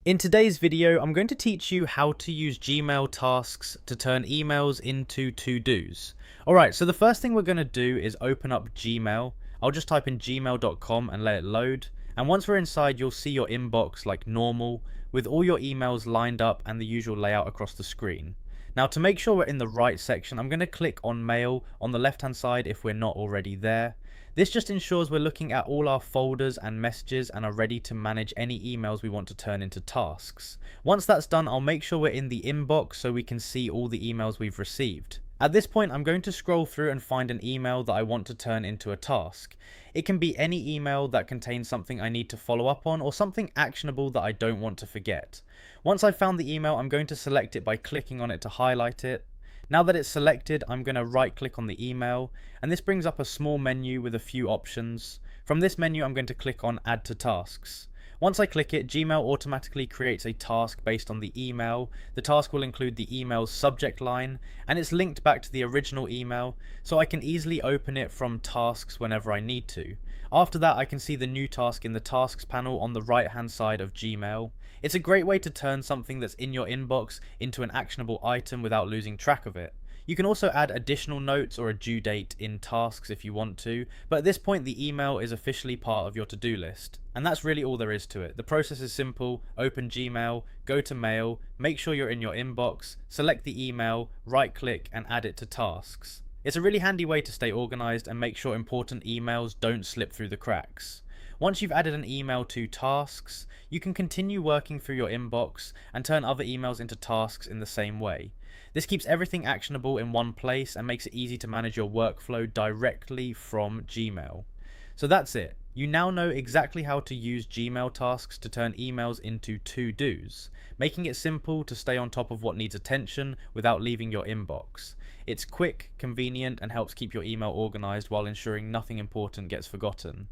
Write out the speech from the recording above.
In today's video, I'm going to teach you how to use Gmail tasks to turn emails into to-dos. Alright, so the first thing we're going to do is open up Gmail. I'll just type in gmail.com and let it load. And once we're inside, you'll see your inbox like normal, with all your emails lined up and the usual layout across the screen. Now, to make sure we're in the right section, I'm going to click on Mail on the left hand side if we're not already there. This just ensures we're looking at all our folders and messages and are ready to manage any emails we want to turn into tasks. Once that's done, I'll make sure we're in the inbox so we can see all the emails we've received. At this point, I'm going to scroll through and find an email that I want to turn into a task. It can be any email that contains something I need to follow up on or something actionable that I don't want to forget. Once I've found the email, I'm going to select it by clicking on it to highlight it. Now that it's selected, I'm going to right click on the email, and this brings up a small menu with a few options. From this menu, I'm going to click on Add to Tasks. Once I click it, Gmail automatically creates a task based on the email. The task will include the email's subject line, and it's linked back to the original email, so I can easily open it from tasks whenever I need to. After that, I can see the new task in the tasks panel on the right hand side of Gmail. It's a great way to turn something that's in your inbox into an actionable item without losing track of it. You can also add additional notes or a due date in tasks if you want to, but at this point the email is officially part of your to-do list. And that's really all there is to it. The process is simple: open Gmail, go to Mail, make sure you're in your inbox, select the email, right click and add it to tasks. It's a really handy way to stay organized and make sure important emails don't slip through the cracks. Once you've added an email to tasks, you can continue working through your inbox and turn other emails into tasks in the same way. This keeps everything actionable in one place and makes it easy to manage your workflow directly from Gmail. So that's it. You now know exactly how to use Gmail tasks to turn emails into to-dos, making it simple to stay on top of what needs attention without leaving your inbox. It's quick, convenient, and helps keep your email organized while ensuring nothing important gets forgotten.